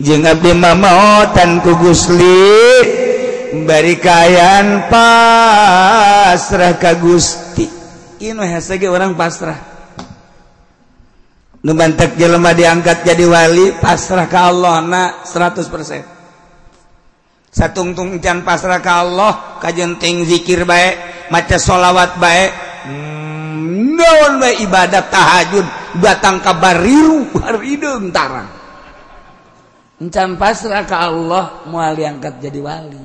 jeung abdi mamaotan ku Gusti bari kaayaan pasrah ka Gusti. Ieu hese ge urang pasrah. Nu bantek jelema diangkat jadi wali pasrah ka Allah na 100%. Satungtung can pasrah ka Allah kajenting zikir bae, maca sholawat bae, naon bae ibadat tahajud datang ka bariru harideung tarang. Can pasrah ka Allah moal diangkat jadi wali.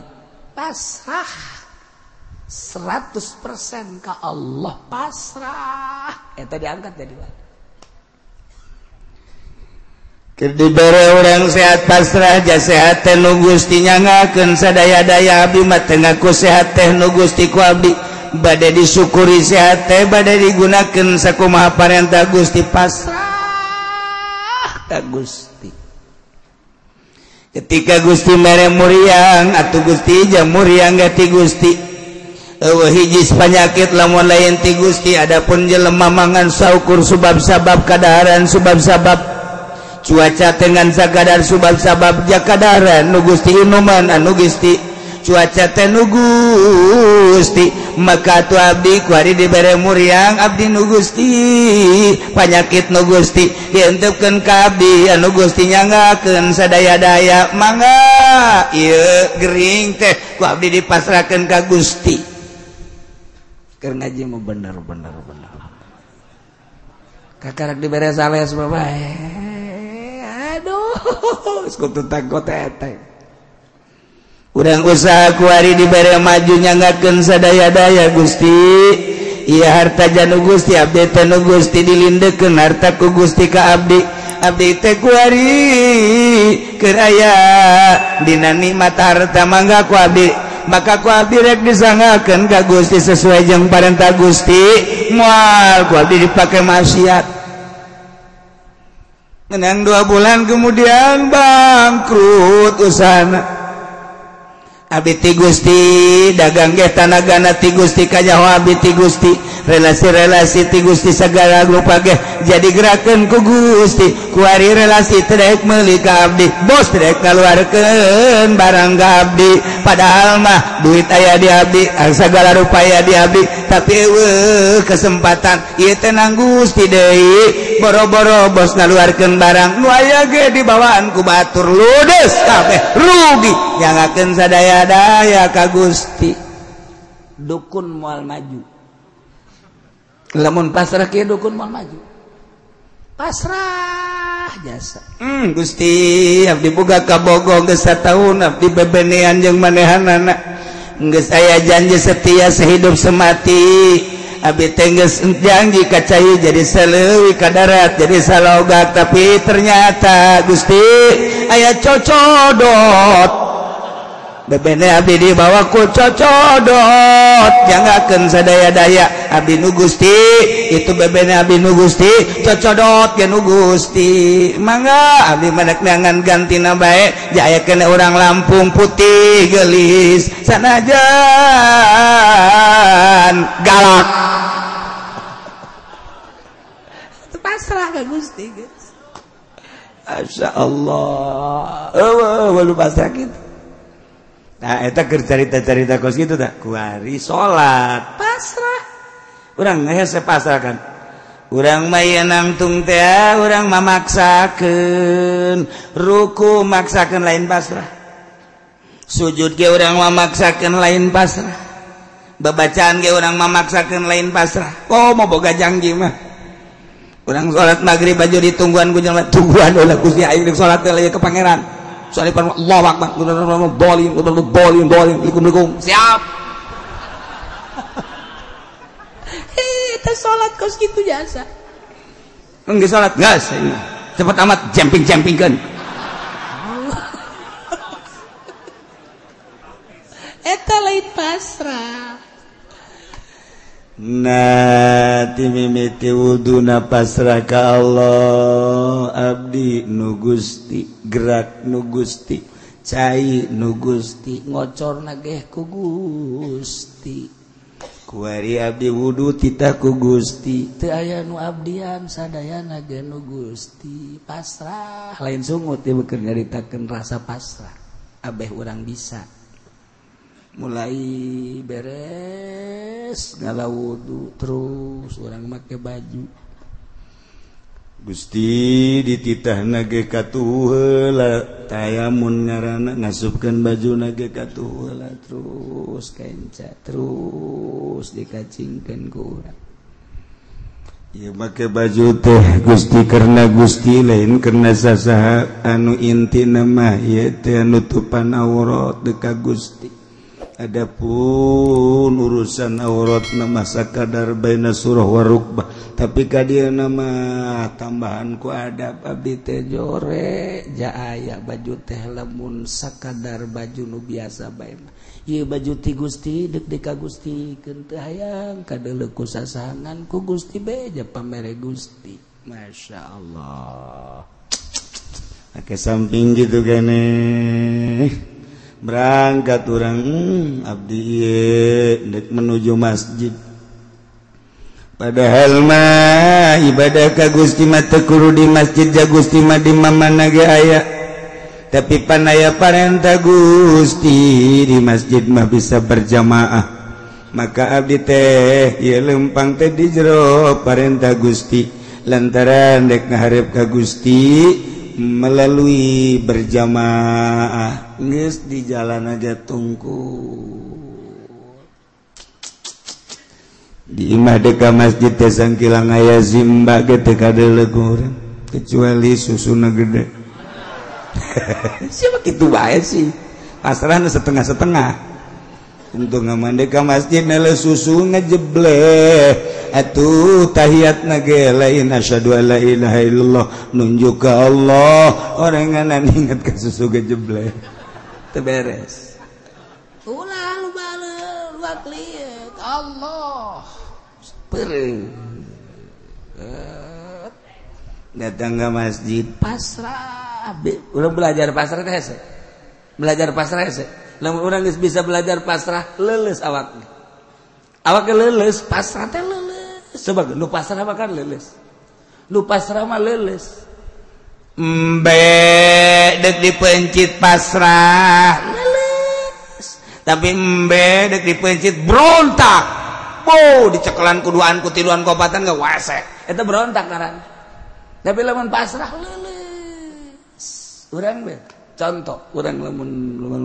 Pasrah 100% ka Allah, pasrah eta diangkat jadi wali. Keur dibere urang sehat pasrah ja sehat teh nu Gusti nyangakeun sadaya-daya abdi mah teu ngaku sehat teh nu Gusti ku abdi bade disyukuri sehat teh bade digunakeun sakumaha parentah Gusti pasrah ka Gusti. Ketika Gusti mere muriang atuh Gusti jeung muriang ge ti Gusti. Eueuh hiji panyakit lamun lain ti Gusti adapun jelema mangan saukur sebab-sabab kadaharan sebab-sabab cuaca dengan sakadar sebab-sabab jakadaran nu Gusti inuman anu Gusti cuaca teh nu Gusti maka tu abdi ku ari dibere muriang abdi nu Gusti panyakit nu Gusti dientepkeun ka abdi anu Gusti nyangakeun sadaya-daya mangga ieu gering teh ku abdi dipasrahkeun ka Gusti keur ngaji mah bener kakarak dibere sales bae. Aduh, skutu takut teteh. Urang usaha ku ari dibere maju nyangakeun sadaya-daya Gusti. Ieu harta janu Gusti abdi teh nu Gusti dilindeukeun harta ku Gusti ka abdi. Abdi teh ku ari keur aya dina nikmat harta mangga ku abdi. Maka ku abdi rek disangakeun ka Gusti sesuai jeung parentah Gusti. Moal ku abdi dipake maksiat. Menang 2 bulan kemudian bangkrut usahana. Abdi ti Gusti dagang ge tanagana ti Gusti kajaho abdi ti Gusti relasi-relasi ti Gusti sagala rupa ge jadi gerakeun ku Gusti ku ari relasi teu daek meuli ka abdi bos teu daek ngaluarkeun barang ka abdi padahal mah duit aya di abdi sagala rupa aya di abdi tapi eueuh kesempatan ieu teh nang Gusti deui boro-boro bos ngaluarkeun barang nu aya ge dibawaan ku batur ludes kabeh rugi nyangakeun sadaya-daya ka Gusti. Dukun moal maju lamun pasrah kieu dukun moal maju pasrah jasa. Gusti abdi boga kabogo geus sataun abdi bebenean jeung manehanana geus aya janji setia sehidup semati abdi teh geus janji ka cai jadi saleuwi ka darat jadi salogak tapi ternyata Gusti aya cocodot bebene abdi dibawa ku cocodot jangakeun sadaya-daya abdi nu Gusti itu bebene abdi nu Gusti cocodot ge nu Gusti mangga abdi madak neangan gantina bae jayakeun urang Lampung putih geulis sanajan galak pasrah ka Gusti geus masyaallah eueuh pasrah kitu. Nah, eta keur carita-carita kos kitu tah. Kuari salat, pasrah. Urang hese pasrah kan. Urang mah ieu nangtung teh urang mah maksakeun, ruku maksakeun lain pasrah. Sujud ge urang mah maksakeun lain pasrah. Babacaan ge urang mah maksakeun lain pasrah. Oh, mau boga janji mah. Urang salat magrib aja ditungguan ku jeung tungguan ulah Gusti aing salat teh ke pangeran. Soalnya Allah Akbar boling siap kita sholat kos gitu jasa enggak sholat gas cepat amat jumping kan eta lain pasrah nah timimiti wuduna pasrah ka Allah abdi nu Gusti gerak nu Gusti cai nu Gusti ngocor nageh ku Gusti kuari abdi wudu titah ku Gusti teu aya nu abdian sadayana ge nu Gusti pasrah lain sungut ieu keur nyaritakeun rasa pasrah abeh urang bisa mulai beres ngala wudu terus urang make baju Gusti dititahna ge katuh heula tayamun ngaranna ngasupkeun bajuna ge katuh heula terus kenca terus dikacingkeun ku urang ieu make baju teh Gusti karena Gusti lain karena sasaha anu intina mah ieu teh nutupan aurat ka Gusti adapun urusan aurat nama sakadar baina surah wa rukbah tapi kadieu nama tambahan ku adab abdi teh jore ja aya baju teh lamun sakadar baju nu biasa bae mah ieu baju ti Gusti deuk ka Gusti keun teu hayang kadeuleu ku sasangan ku Gusti beja pamere Gusti masyaallah ake samping gitu keneh berangkat orang abdi dek menuju masjid padahal mah ibadah ka Gusti mah teu kudu di masjid ja Gusti mah di mana ge aya tapi pan aya parentah Gusti di masjid mah bisa berjamaah maka abdi teh ieu lempang teh di jero parentah Gusti lantaran dek ngaharep ka Gusti melalui berjamaah geus di jalan aja tungku di imah deka masjid teh sangkilang aya zimba ge teu kadeuleu urang kecuali susuna gede siapa kitu bae sih pasrahna setengah-setengah untuk ngamandeka masjid nele susu ngejebleh atuh tahiyatna ge lain asyhadu alla ilaha illallah nunjuk ka Allah orangan inget ka susu gejebleh teu beres ulah lu baleul lu akliat Allah pereng datang ke masjid pasrah urang belajar pasrah teh hese belajar pasrah hese lamun urang geus bisa belajar pasrah leuleus awakna awak leuleus pasrah teh leuleus coba nu pasrah mah kan leuleus nu pasrah mah leuleus embe deuk dipencit pasrah leuleus tapi embe deuk dipencit berontak bo dicekelan kuduaan kutiluan kopatan gak wasek eta berontak ngaranna tapi lamun pasrah leuleus urang be contoh urang lamun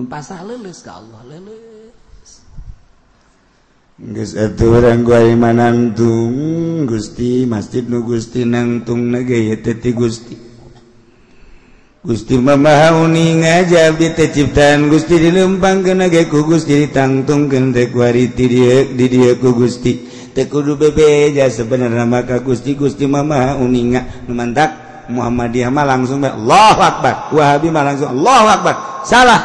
pasrah leuleus ka Allah leuleus geus atuh urang ku ari manantung Gusti masjid nu Gusti nangtungna ge ieu teh ti Gusti Gusti mah maha uning aja abdi teh ciptaan Gusti dilempangkeun ge ku Gusti ditangtungkeun teh ku ari ti dieu di dieu ku Gusti teh kudu bebeja sabenerna mah ka Gusti Gusti mah maha uninga nu mantak Muhammadiyah mah langsung Allahu Akbar Wahabi mah langsung Allahu Akbar salah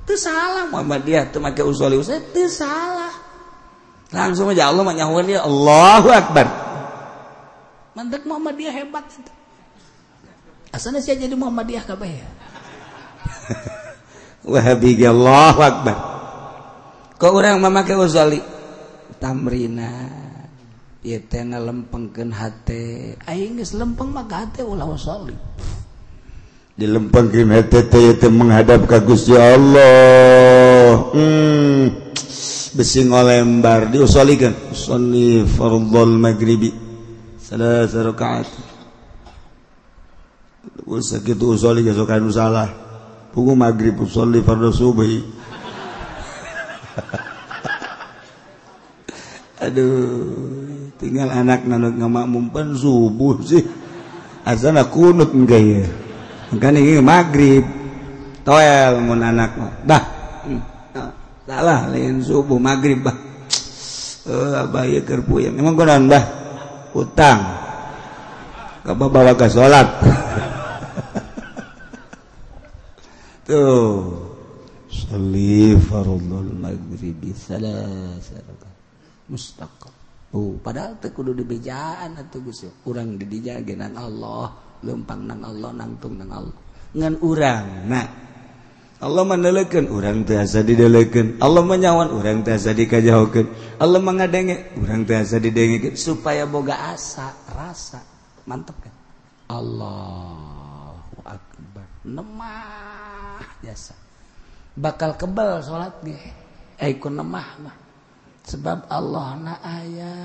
teu salah Muhammadiyah teu make usuli teu salah langsung aja Allah mah nyahuan dia Allahu Akbar mantek Muhammadiyah hebat itu asana sia jadi Muhammadiyah kabeh ya Wahabi ge Allahu Akbar kok urang mah make usuli tamrina ieu teh ngalempengkeun hate aing geus lempeng mah ka hate ulah usoli dilempengkeun hate teh menghadap ka Gusti Allah besi ngolembar diusolikeun sholli fardhul maghribi salasa rakaat usah kitu usoli ge sok anu salah pugu maghrib usoli fardhu subhi aduh tinggal anak nanut ngamakmumpan subuh sih azana kunut enggak ya kan ini maghrib toel mun anak bah salah lain subuh maghrib bah abah ieu keur puyeng emang kunaon bah utang ka bawa ka salat tuh sholli fardhul maghribi salasa mustaqim padahal teh kudu dibejaan atuh Gusti urang di dinya ge nang Allah lempang nang Allah nangtung nang Allah ngan urang nah Allah menelekeun urang teu asa didelekeun, Allah menyawan urang teu asa dikajauhkeun, Allah mengadenge urang teu asa didengekeun supaya boga asa rasa mantep kan. Allahu akbar nemah jasa bakal kebal salat ge ku nemah mah sebab Allah na aya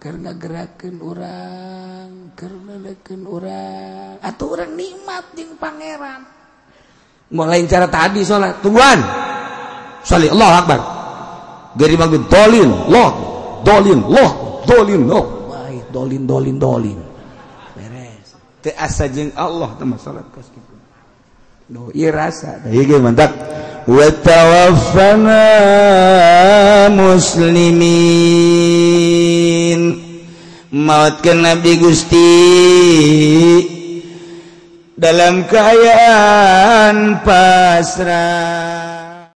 keur ngagerakeun urang keur nelekeun urang atuh urang nikmat jeung pangeran. Mulai cara tadi sholat tungguan salih Allah akbar gari magun dolin loh dolin beres teu asa jeung Allah teh salat kos kitu do ieu rasa ieu ge mantap wa tawaffana muslimin mautkeun abdi Gusti dalam keadaan pasrah.